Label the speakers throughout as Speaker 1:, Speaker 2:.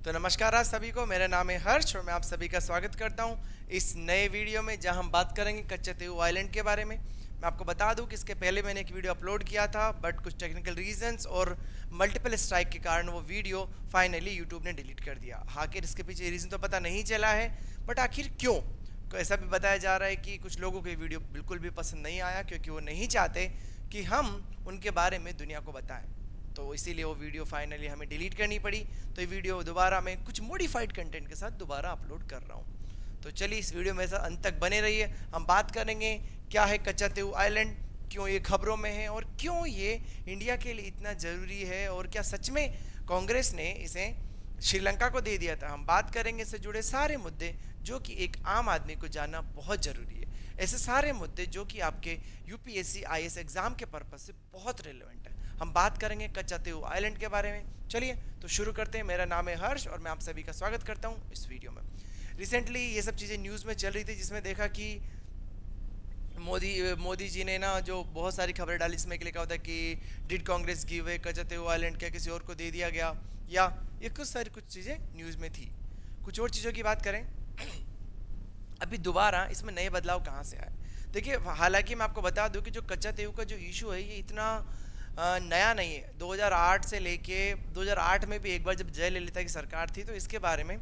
Speaker 1: तो नमस्कार आज सभी को, मेरा नाम है हर्ष और मैं आप सभी का स्वागत करता हूं इस नए वीडियो में, जहां हम बात करेंगे कच्चतेऊ आइलैंड के बारे में। मैं आपको बता दूं कि इसके पहले मैंने एक वीडियो अपलोड किया था, बट कुछ टेक्निकल रीजंस और मल्टीपल स्ट्राइक के कारण वो वीडियो फाइनली यूट्यूब ने डिलीट कर दिया। आखिर इसके पीछे रीज़न तो पता नहीं चला है, बट आखिर क्यों। तो ऐसा भी बताया जा रहा है कि कुछ लोगों को ये वीडियो बिल्कुल भी पसंद नहीं आया, क्योंकि वो नहीं चाहते कि हम उनके बारे में दुनिया को बताएं। तो इसीलिए वो वीडियो फाइनली हमें डिलीट करनी पड़ी। तो ये वीडियो दोबारा मैं कुछ मॉडिफाइड कंटेंट के साथ दोबारा अपलोड कर रहा हूँ। तो चलिए इस वीडियो में साथ अंत तक बने रहिए। हम बात करेंगे क्या है कच्चतेऊ आइलैंड, क्यों ये खबरों में है और क्यों ये इंडिया के लिए इतना ज़रूरी है, और क्या सच में कांग्रेस ने इसे श्रीलंका को दे दिया था। हम बात करेंगे इससे जुड़े सारे मुद्दे जो कि एक आम आदमी को जानना बहुत ज़रूरी है। ऐसे सारे मुद्दे जो कि आपके यूपीएससी आईएएस एग्जाम के पर्पज से बहुत रिलेवेंट है। हम बात करेंगे कच्चतेऊ आइलैंड के बारे में। चलिए तो शुरू करते हैं। मेरा नाम है हर्ष और मैं आप सभी का स्वागत करता हूं इस वीडियो में। रिसेंटली ये सब चीज़ें न्यूज़ में चल रही थी, जिसमें देखा कि मोदी जी ने ना जो बहुत सारी खबरें डाली, जिसमें लिखा होता है कि did Congress give away Katchatheevu island, क्या किसी और को दे दिया गया, या ये कुछ चीज़ें न्यूज़ में थी। कुछ और चीज़ों की बात करें, अभी दोबारा इसमें नए बदलाव कहाँ से आए। देखिए, हालांकि मैं आपको बता दूं कि जो कच्चतेऊ का जो इशू है ये इतना नया नहीं है। 2008 से लेके 2008 में भी एक बार जब जयललिता की सरकार थी तो इसके बारे में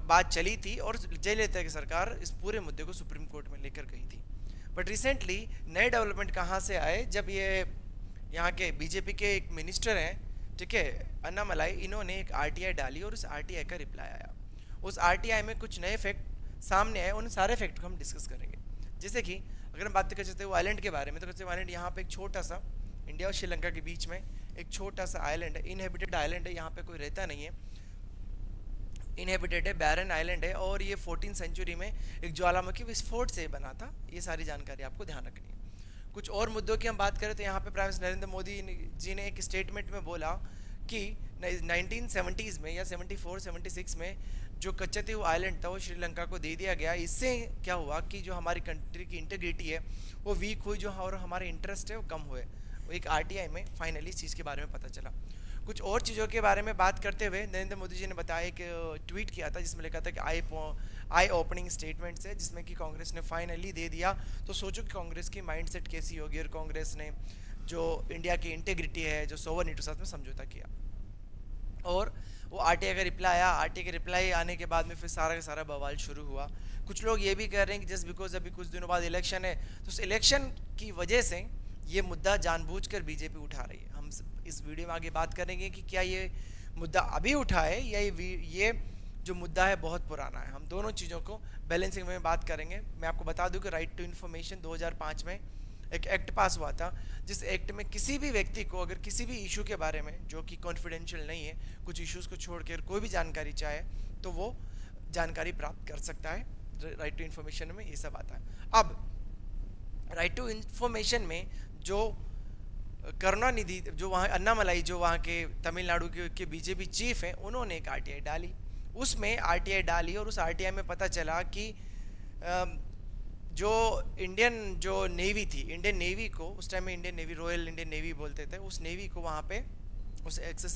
Speaker 1: बात चली थी, और जयललिता की सरकार इस पूरे मुद्दे को सुप्रीम कोर्ट में लेकर गई थी। बट रिसेंटली नए डेवलपमेंट कहाँ से आए, जब ये यहाँ के बीजेपी के एक मिनिस्टर हैं, ठीक है, अन्नामलाई, इन्होंने एक आरटीआई डाली और उस आरटीआई का रिप्लाई आया। उस आरटीआई में कुछ नए फैक्ट सामने आए, उन सारे फैक्ट को हम डिस्कस करेंगे। जैसे कि अगर हम बात करते हैं आइलैंड के बारे में, तो कच्चतेऊ आइलैंड यहाँ पे एक छोटा सा, इंडिया और श्रीलंका के बीच में एक छोटा सा आइलैंड है, इनहेबिटेड आइलैंड है, यहाँ पे कोई रहता नहीं है, इनहेबिटेड है, बैरन आइलैंड है, और ये 14th सेंचुरी में एक ज्वालामुखी विस्फोट से बना था। ये सारी जानकारी आपको ध्यान रखनी है। कुछ और मुद्दों की हम बात करें तो यहाँ पे प्राइम मिनिस्टर नरेंद्र मोदी जी ने एक स्टेटमेंट में बोला कि 1970s में या 74-76 में जो कच्चतेऊ आइलैंड था वो श्रीलंका को दे दिया गया। इससे क्या हुआ कि जो हमारी कंट्री की इंटीग्रिटी है वो वीक हुई, जो और हमारे इंटरेस्ट है वो कम हुए। एक आरटीआई में फाइनली इस चीज़ के बारे में पता चला। कुछ और चीज़ों के बारे में बात करते हुए नरेंद्र मोदी जी ने बताया, एक ट्वीट किया था जिसमें लिखा था कि आई ओपनिंग स्टेटमेंट्स है, जिसमें कि कांग्रेस ने फाइनली दे दिया। तो सोचो कि कांग्रेस की माइंडसेट कैसी होगी, और कांग्रेस ने जो इंडिया की इंटीग्रिटी है, जो सोवरेनिटी के साथ में समझौता किया, और वो आरटीआई का रिप्लाई आया। आरटीआई का रिप्लाई आने के बाद में फिर सारा का सारा बवाल शुरू हुआ। कुछ लोग ये भी कह रहे हैं कि जस्ट बिकॉज अभी कुछ दिनों बाद इलेक्शन है, तो उस इलेक्शन की वजह से ये मुद्दा जानबूझकर बीजेपी उठा रही है। हम इस वीडियो में आगे बात करेंगे कि क्या ये मुद्दा अभी उठा है या ये जो मुद्दा है बहुत पुराना है। हम दोनों चीज़ों को बैलेंसिंग में बात करेंगे। मैं आपको बता दूं कि राइट टू इन्फॉर्मेशन 2005 में एक एक्ट पास हुआ था, जिस एक्ट में किसी भी व्यक्ति को अगर किसी भी इशू के बारे में जो कि कॉन्फिडेंशियल नहीं है, कुछ इश्यूज को छोड़कर कोई भी जानकारी चाहे तो वो जानकारी प्राप्त कर सकता है। राइट टू इन्फॉर्मेशन में ये सब आता है। अब राइट टू इन्फॉर्मेशन में जो करुणानिधि, जो वहाँ अन्नामलाई, जो वहाँ के तमिलनाडु के बीजेपी चीफ हैं, उन्होंने एक आरटीआई डाली। उसमें आरटीआई डाली और उस आरटीआई में पता चला कि जो इंडियन जो नेवी थी, इंडियन नेवी को उस टाइम में Indian navy, royal Indian navy बोलते थे, उस नेवी को वहाँ पे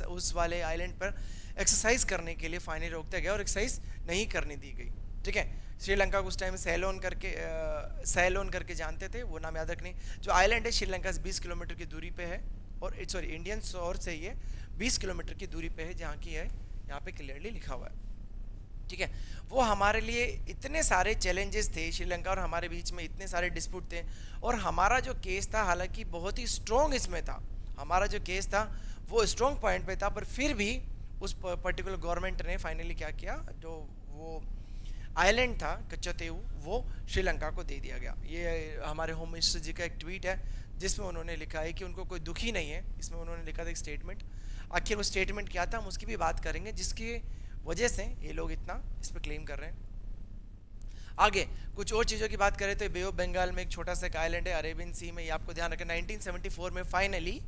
Speaker 1: उस वाले आइलैंड पर एक्सरसाइज करने के लिए फाइनली रोक दिया गया और एक्सरसाइज नहीं करने दी गई। ठीक है, श्रीलंका को उस टाइम सैलोन करके जानते थे, वो नाम याद रखनी। जो आइलैंड है श्रीलंका से 20 किलोमीटर की दूरी पे है, और सॉरी इंडियन शोर से ये 20 किलोमीटर की दूरी पे है, जहाँ की है यहाँ पे क्लियरली लिखा हुआ है। ठीक है, वो हमारे लिए इतने सारे चैलेंजेस थे, श्रीलंका और हमारे बीच में इतने सारे डिस्प्यूट थे, और हमारा जो केस था हालांकि बहुत ही स्ट्रॉन्ग इसमें था, हमारा जो केस था वो स्ट्रॉन्ग पॉइंट पे था, पर फिर भी उस पर्टिकुलर गवर्नमेंट ने फाइनली क्या किया, जो वो आइलैंड था कच्चतेऊ वो श्रीलंका को दे दिया गया। ये हमारे होम मिनिस्टर जी का एक ट्वीट है जिसमें उन्होंने लिखा है कि उनको कोई दुखी नहीं है। इसमें उन्होंने लिखा था एक स्टेटमेंट, आखिर वो स्टेटमेंट क्या था हम उसकी भी बात करेंगे, जिसकी वजह से ये लोग इतना इस पर क्लेम कर रहे हैं। आगे कुछ और चीज़ों की बात करें तो बे ऑफ बंगाल में एक छोटा सा एक आइलैंड है, अरेबियन सी में, ये आपको ध्यान रखें। 1974 में फाइनली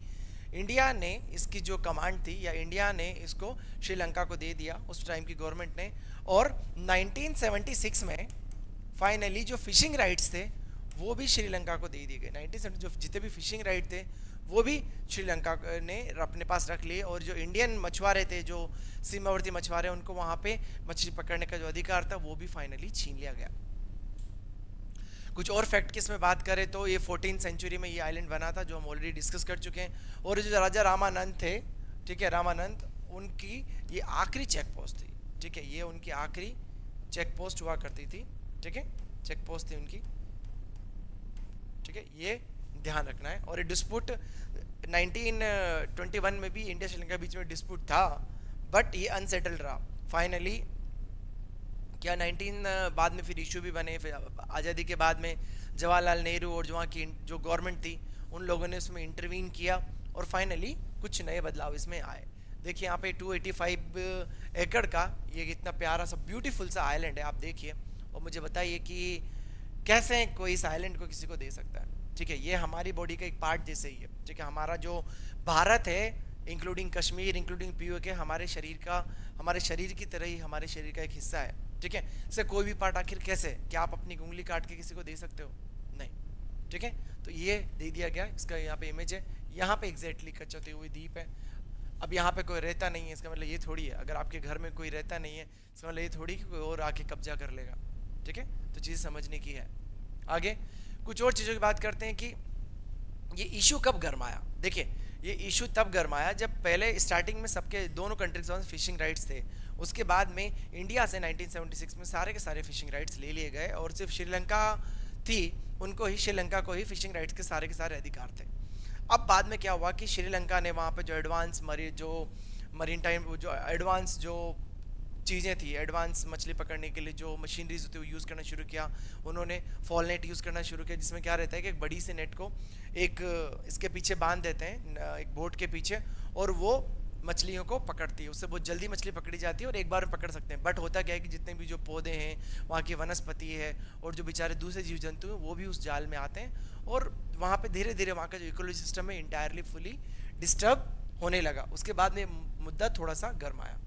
Speaker 1: इंडिया ने इसकी जो कमांड थी, या इंडिया ने इसको श्रीलंका को दे दिया उस टाइम की गवर्नमेंट ने, और 1976 में फाइनली जो फिशिंग राइट्स थे वो भी श्रीलंका को दे दिए गए। 1970 जो जितने भी फिशिंग राइट थे वो भी श्रीलंका ने अपने पास रख लिए, और जो इंडियन मछुआरे थे, जो सीमावर्ती मछुआरे, उनको वहां पे मछली पकड़ने का जो अधिकार था वो भी फाइनली छीन लिया गया। कुछ और फैक्ट की इसमें बात करें तो ये 14th सेंचुरी में ये आइलैंड बना था, जो हम ऑलरेडी डिस्कस कर चुके हैं। और जो राजा रामानंद थे, ठीक है, रामानंद, उनकी ये आखिरी चेक पोस्ट थी, ठीक है, ये उनकी आखिरी चेक पोस्ट हुआ करती थी, ठीक है, चेक पोस्ट थी उनकी, ठीक है, ये ध्यान रखना है। और ये डिस्प्यूट 1921 में भी इंडिया श्रीलंका बीच में डिस्प्यूट था, बट ये अनसेटल्ड रहा फाइनली। क्या 19 बाद में फिर इशू भी बने, फिर आज़ादी के बाद में जवाहरलाल नेहरू और जो वहाँ की जो गवर्नमेंट थी उन लोगों ने उसमें इंटरवीन किया, और फाइनली कुछ नए बदलाव इसमें आए। देखिए यहाँ पे 285 एकड़ का ये इतना प्यारा सा ब्यूटीफुल सा आइलैंड है, आप देखिए और मुझे बताइए कि कैसे कोई इस आइलैंड को किसी को दे सकता है। ठीक है, ये हमारी बॉडी का एक पार्ट जैसे ही है, ठीक है, हमारा जो भारत है इंक्लूडिंग कश्मीर इंक्लूडिंग पीओके हमारे शरीर की तरह ही हमारे शरीर का एक हिस्सा है, ठीक है। इसे कोई भी पार्ट आखिर कैसे, क्या आप अपनी उंगली काट के किसी को दे सकते हो? नहीं, ठीक है, तो ये दे दिया गया। इसका यहाँ पे इमेज है, यहाँ पे एग्जैक्टली कच्चते हुए द्वीप है। अब यहाँ पे कोई रहता नहीं है, इसका मतलब ये थोड़ी है अगर आपके घर में कोई रहता नहीं है इसका मतलब ये थोड़ी कि कोई और आके कब्जा कर लेगा, ठीक है, तो चीज़ समझने की है। आगे कुछ और चीज़ों की बात करते हैं कि ये इशू कब गरमाया। देखिए ये इशू तब गरमाया जब पहले स्टार्टिंग में सबके दोनों कंट्रीज के पास फिशिंग राइट्स थे, उसके बाद में इंडिया से 1976 में सारे के सारे फिशिंग राइट्स ले लिए गए और सिर्फ श्रीलंका थी, श्रीलंका को ही फिशिंग राइट्स के सारे अधिकार थे। अब बाद में क्या हुआ कि श्रीलंका ने वहाँ पे जो एडवांस मरीन टाइम जो एडवांस जो चीज़ें थी, एडवांस मछली पकड़ने के लिए जो मशीनरीज होती है वो यूज़ करना शुरू किया। उन्होंने फॉल नेट यूज़ करना शुरू किया, जिसमें क्या रहता है कि एक बड़ी सी नेट को एक इसके पीछे बांध देते हैं, एक बोट के पीछे, और वो मछलियों को पकड़ती है। उससे बहुत जल्दी मछली पकड़ी जाती है और एक बार में पकड़ सकते हैं। बट होता क्या है कि जितने भी जो पौधे हैं, वहाँ की वनस्पति है और जो बेचारे दूसरे जीव जंतु हैं वो भी उस जाल में आते हैं और वहाँ पे धीरे धीरे वहाँ का जो इकोलॉजी सिस्टम है इंटायरली फुली डिस्टर्ब होने लगा। उसके बाद में मुद्दा थोड़ा सा गर्म आया,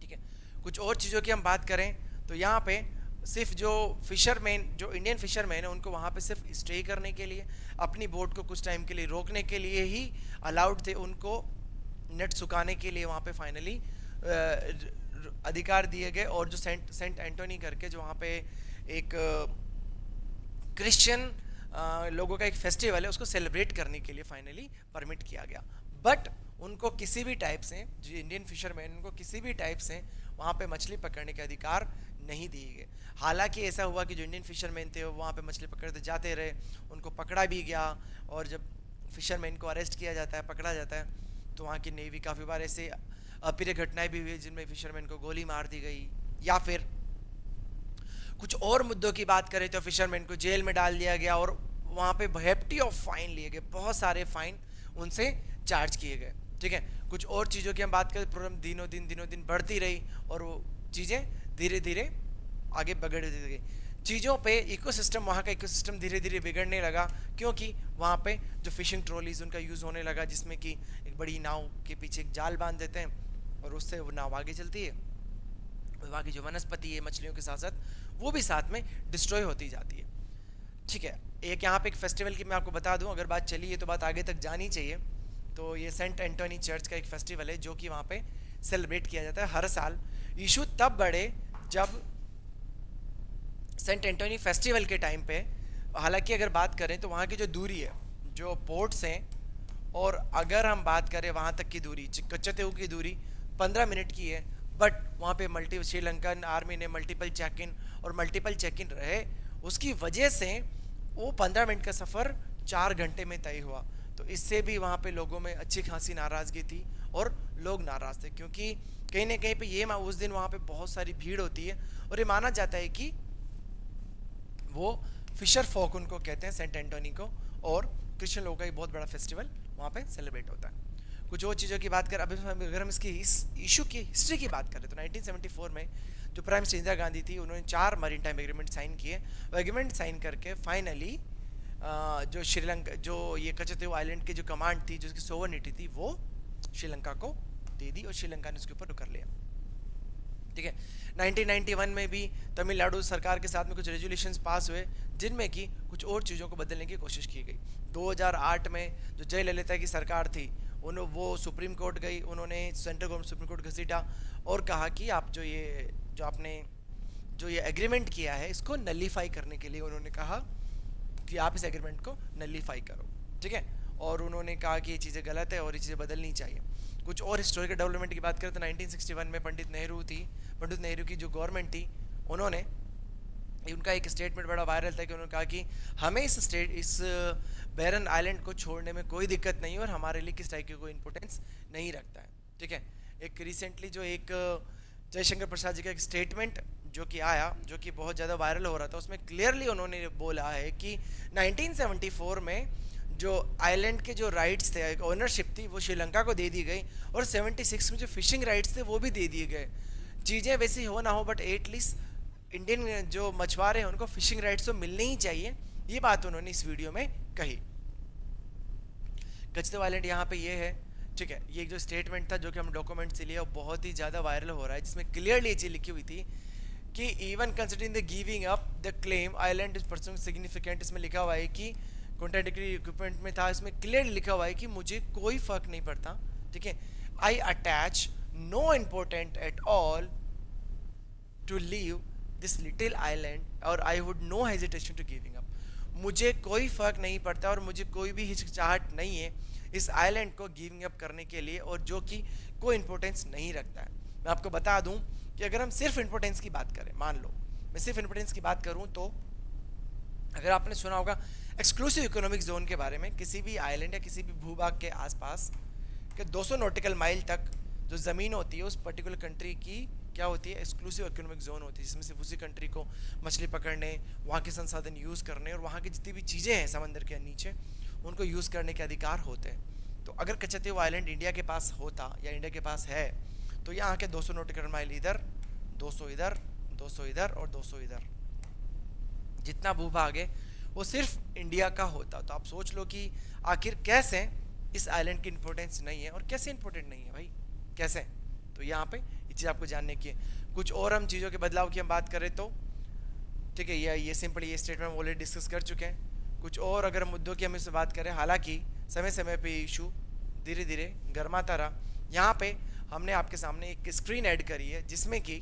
Speaker 1: ठीक है। कुछ और चीज़ों की हम बात करें तो यहाँ पे सिर्फ जो फिशरमैन, जो इंडियन फिशरमैन है, उनको वहाँ पे सिर्फ स्टे करने के लिए, अपनी बोट को कुछ टाइम के लिए रोकने के लिए ही अलाउड थे। उनको नेट सुखाने के लिए वहाँ पे फाइनली अधिकार दिए गए। और जो सेंट एंटोनी करके जो वहाँ पे एक क्रिश्चियन लोगों का एक फेस्टिवल है, उसको सेलिब्रेट करने के लिए फाइनली परमिट किया गया। बट उनको किसी भी टाइप से, जो इंडियन फिशरमैन, उनको किसी भी टाइप से वहाँ पे मछली पकड़ने के अधिकार नहीं दिए गए। हालांकि ऐसा हुआ कि जो इंडियन फिशरमैन थे वो वहाँ पे मछली पकड़ते जाते रहे, उनको पकड़ा भी गया। और जब फिशरमैन को अरेस्ट किया जाता है, पकड़ा जाता है, तो वहाँ की नेवी काफ़ी बार ऐसे अप्रिय घटनाएं भी हुई जिनमें फिशरमैन को गोली मार दी गई, या फिर कुछ और मुद्दों की बात करें तो फिशरमैन को जेल में डाल दिया गया और वहाँ पे हेफ्टी ऑफ फाइन लिए गए, बहुत सारे फाइन उनसे चार्ज किए गए, ठीक है। कुछ और चीज़ों की हम बात करें, प्रॉब्लम दिनों दिन बढ़ती रही और वो चीज़ें धीरे धीरे आगे बिगड़ती गई। चीज़ों पे इकोसिस्टम, वहाँ का इकोसिस्टम धीरे धीरे बिगड़ने लगा, क्योंकि वहाँ पे जो फिशिंग ट्रॉलीज उनका यूज़ होने लगा, जिसमें कि एक बड़ी नाव के पीछे एक जाल बांध देते हैं और उससे वो नाव आगे चलती है। वहाँ की जो वनस्पति है मछलियों के साथ साथ वो भी साथ में डिस्ट्रॉय होती जाती है, ठीक है। एक यहाँ पे एक फेस्टिवल की मैं आपको बता दूँ, अगर बात चली है तो बात आगे तक जानी चाहिए। तो ये सेंट एंटोनी चर्च का एक फेस्टिवल है जो कि वहाँ पे सेलिब्रेट किया जाता है हर साल। इशू तब बढ़े जब सेंट एंटोनी फेस्टिवल के टाइम पे, हालांकि अगर बात करें तो वहाँ की जो दूरी है, जो पोर्ट्स हैं, और अगर हम बात करें वहाँ तक की दूरी, कच्चतेऊ की दूरी 15 मिनट की है, बट वहाँ पे श्रीलंकन आर्मी ने मल्टीपल चेक इन रहे, उसकी वजह से वो 15 मिनट का सफ़र 4 घंटे में तय हुआ। तो इससे भी वहाँ पे लोगों में अच्छी खासी नाराज़गी थी और लोग नाराज़ थे, क्योंकि कहीं ना कहीं पे ये उस दिन वहाँ पे बहुत सारी भीड़ होती है और ये माना जाता है कि वो फिशर फोक उनको कहते हैं सेंट एंटोनी को, और क्रिश्चियन लोगों का एक बहुत बड़ा फेस्टिवल वहाँ पे सेलिब्रेट होता है। कुछ और चीज़ों की बात करें, अगर हम इसकी इस इशू की हिस्ट्री की बात करें तो 1974 में जो प्राइम मिनिस्टर इंदिरा गांधी थी, उन्होंने 4 मरीन टाइम एग्रीमेंट साइन किए। वो एग्रीमेंट साइन करके फाइनली जो श्रीलंका, जो ये कच्चतेऊ आइलैंड की जो कमांड थी, जो उसकी सोवरेनिटी थी, वो श्रीलंका को दे दी और श्रीलंका ने उसके ऊपर कर लिया। ठीक है। 1991 में भी तमिलनाडु सरकार के साथ में कुछ रेजोल्यूशंस पास हुए जिनमें कि कुछ और चीज़ों को बदलने की कोशिश की गई। 2008 में जो जयललिता की सरकार थी वो सुप्रीम कोर्ट गई, उन्होंने सेंट्रल गवर्नमेंट सुप्रीम कोर्ट घसीटा और कहा कि आप जो आपने जो ये एग्रीमेंट किया है इसको नलीफाई करने के लिए उन्होंने कहा कि आप इस एग्रीमेंट को नलीफाई करो। ठीक है, और उन्होंने कहा कि ये चीज़ें गलत है और ये चीज़ें बदलनी चाहिए। कुछ और हिस्टोरिकल डेवलपमेंट की बात करें तो 1961 में पंडित नेहरू की जो गवर्नमेंट थी उन्होंने उनका एक स्टेटमेंट बड़ा वायरल था कि उन्होंने कहा कि हमें इस बैरन आइलैंड को छोड़ने में कोई दिक्कत नहीं है और हमारे लिए किस टाइप की कोई इंपॉर्टेंस नहीं रखता है। ठीक है, एक रिसेंटली जो एक जयशंकर प्रसाद जी का एक स्टेटमेंट जो कि आया, जो कि बहुत ज़्यादा वायरल हो रहा था, उसमें क्लियरली उन्होंने बोला है कि 1974 में जो आइलैंड के जो राइट्स थे, ओनरशिप थी, वो श्रीलंका को दे दी गई और 76 में जो फिशिंग राइट्स थे वो भी दे दिए गए। चीज़ें वैसी हो ना हो बट एटलीस्ट इंडियन जो मछुआरे हैं उनको फिशिंग राइट्स तो मिलने ही चाहिए। ये बात उन्होंने इस वीडियो में कही। कचदेव आइलैंड यहाँ पे ये है। ठीक है, ये जो स्टेटमेंट था जो कि हम डॉक्यूमेंट से लिया बहुत ही ज़्यादा वायरल हो रहा है, जिसमें क्लियरली ये चीज़ लिखी हुई थी कि even considering the giving up the claim island is person significant, इसमें लिखा हुआ है कि कॉन्ट्राडिक्टरी इक्विपमेंट में था, इसमें क्लियरली लिखा हुआ है कि मुझे कोई फर्क नहीं पड़ता। ठीक है, I attach no important at all to leave this little island और I would no hesitation to giving up. मुझे कोई फर्क नहीं पड़ता और मुझे कोई भी हिचकिचाहट नहीं है इस आइलैंड को गिविंग अप करने के लिए, और जो कि कोई इंपॉर्टेंस नहीं रखता है। मैं आपको बता दूं कि अगर हम सिर्फ इंपॉर्टेंस की बात करें, मान लो मैं सिर्फ इंपॉर्टेंस की बात करूं, तो अगर आपने सुना होगा एक्सक्लूसिव इकोनॉमिक जोन के बारे में, किसी भी आइलैंड या किसी भी भूभाग के आसपास के 200 नॉटिकल माइल तक जो ज़मीन होती है उस पर्टिकुलर कंट्री की क्या होती है, एक्सक्लूसिव इकोनॉमिक जोन होती है, जिसमें सिर्फ उसी कंट्री को मछली पकड़ने, वहाँ के संसाधन यूज़ करने और वहाँ की जितनी भी चीज़ें हैं समंदर के नीचे उनको यूज़ करने के अधिकार होते हैं। तो अगर कचतेव आइलैंड इंडिया के पास होता या इंडिया के पास है तो यहाँ के 200 नॉटिकल माइल इधर, 200 इधर, 200 इधर और 200 इधर, जितना भूभाग है वो सिर्फ इंडिया का होता। तो आप सोच लो कि आखिर कैसे इस आइलैंड की इंपॉर्टेंस नहीं है और कैसे इंपॉर्टेंट नहीं है भाई, कैसे। तो यहाँ पे ये चीज़ आपको जानने की है। कुछ और हम चीज़ों के बदलाव की हम बात करें तो ठीक है, ये सिंपल ये स्टेटमेंट ऑलरेडी डिस्कस कर चुके हैं। कुछ और अगर मुद्दों की हम इससे बात करें, हालांकि समय समय पे इशू धीरे धीरे गर्माता रहा। यहाँ पे हमने आपके सामने एक स्क्रीन ऐड करी है जिसमें कि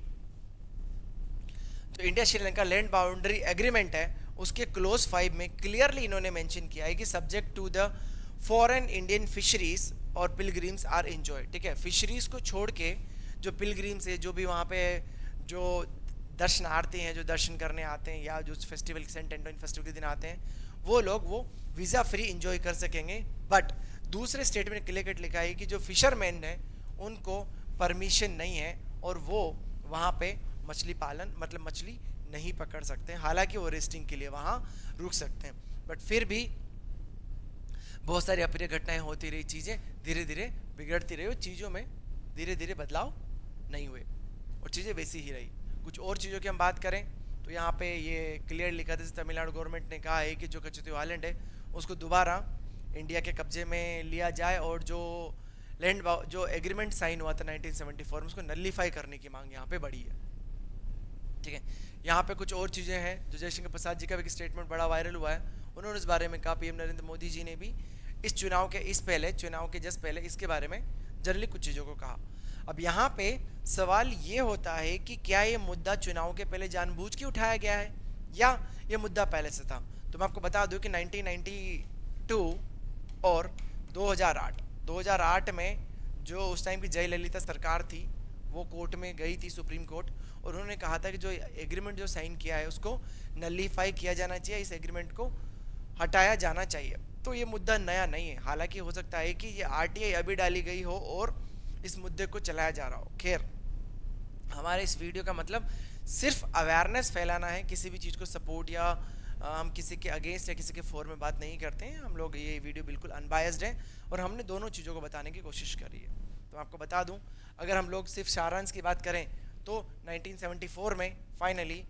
Speaker 1: जो India Sri Lanka land boundary agreement है उसके क्लोज 5 में क्लियरली इन्होंने मेंशन किया है कि subject to the foreign Indian fisheries और पिलग्रिम्स आर एंजॉय। ठीक है, फिशरीज को छोड़ के जो पिलग्रिम्स है, जो भी वहाँ पे जो दर्शनार्थी हैं, जो दर्शन करने आते हैं या जो फेस्टिवल सेंट एंटोनी फेस्टिवल के दिन आते हैं, वो लोग वो वीज़ा फ्री इंजॉय कर सकेंगे। बट दूसरे स्टेट में क्लियर कट लिखा है कि जो फिशरमैन है उनको परमिशन नहीं है और वो वहाँ पे मछली पालन मतलब मछली नहीं पकड़ सकते हैं। हालांकि वो रेस्टिंग के लिए वहाँ रुक सकते हैं, बट फिर भी बहुत सारी अप्रिय घटनाएं होती रही, चीज़ें धीरे धीरे बिगड़ती रही और चीज़ों में धीरे धीरे बदलाव नहीं हुए और चीज़ें वैसी ही रही। कुछ और चीज़ों की हम बात करें तो यहाँ पे ये क्लियर लिखा था, तमिलनाडु गवर्नमेंट ने कहा है कि जो कचतेव आइलैंड है उसको दोबारा इंडिया के कब्जे में लिया जाए और जो लैंड जो एग्रीमेंट साइन हुआ था 1974 में उसको नलीफाई करने की मांग यहाँ पे बढ़ी है। ठीक है, यहाँ पे कुछ और चीज़ें हैं जो जयशंकर प्रसाद जी का भी एक स्टेटमेंट बड़ा वायरल हुआ है। उन्होंने इस बारे में कहा, पीएम नरेंद्र मोदी जी ने भी इस चुनाव के जस्ट पहले इसके बारे में जनरली कुछ चीज़ों को कहा। अब यहाँ पे सवाल ये होता है कि क्या ये मुद्दा चुनाव के पहले जानबूझ के उठाया गया है या ये मुद्दा पहले से था। तो मैं आपको बता दूं कि 1992 और 2008 में जो उस टाइम की जयललिता सरकार थी वो कोर्ट में गई थी, सुप्रीम कोर्ट, और उन्होंने कहा था कि जो एग्रीमेंट जो साइन किया है उसको नलीफाई किया जाना चाहिए, इस एग्रीमेंट को हटाया जाना चाहिए। तो ये मुद्दा नया नहीं है, हालांकि हो सकता है कि ये आरटीआई अभी डाली गई हो और इस मुद्दे को चलाया जा रहा हो। खैर, हमारे इस वीडियो का मतलब सिर्फ अवेयरनेस फैलाना है, किसी भी चीज़ को सपोर्ट या हम किसी के अगेंस्ट या किसी के फोर में बात नहीं करते हैं। हम लोग ये वीडियो बिल्कुल अनबायस्ड है और हमने दोनों चीज़ों को बताने की कोशिश करी है। तो आपको बता दूं, अगर हम लोग सिर्फ सारांश की बात करें तो 1974 में फाइनली,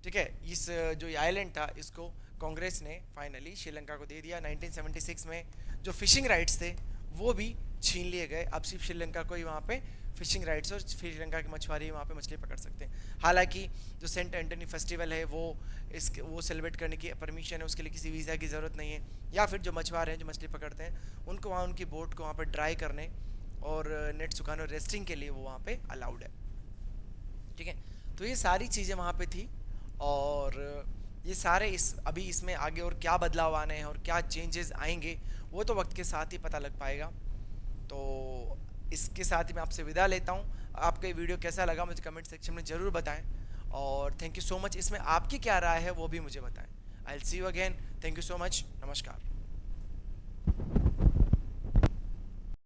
Speaker 1: ठीक है, इस जो आइलैंड था इसको कांग्रेस ने फाइनली श्रीलंका को दे दिया। 1976 में जो फिशिंग राइट्स थे वो भी छीन लिए गए। अब सिर्फ श्रीलंका को ही वहाँ पे फिशिंग राइट्स और श्रीलंका के मछुआरे वहाँ पे मछली पकड़ सकते हैं। हालांकि जो सेंट एंटनी फेस्टिवल है वो सेलिब्रेट करने की परमिशन है, उसके लिए किसी वीज़ा की ज़रूरत नहीं है। या फिर जो मछुआरे हैं जो मछली पकड़ते हैं उनको वहाँ उनकी बोट को वहाँ पर ड्राई करने और नेट सुखाने और रेस्टिंग के लिए वो वहाँ पे अलाउड है। ठीक है, तो ये सारी चीज़ें वहाँ पे थी। और ये सारे अभी इसमें आगे और क्या बदलाव आने हैं और क्या चेंजेस आएंगे वो तो वक्त के साथ ही पता लग पाएगा। तो इसके साथ ही मैं आपसे विदा लेता हूँ। आपका ये वीडियो कैसा लगा मुझे कमेंट सेक्शन में ज़रूर बताएं, और थैंक यू सो मच। इसमें आपकी क्या राय है वो भी मुझे बताएं। I will see you again. Thank you so much. नमस्कार।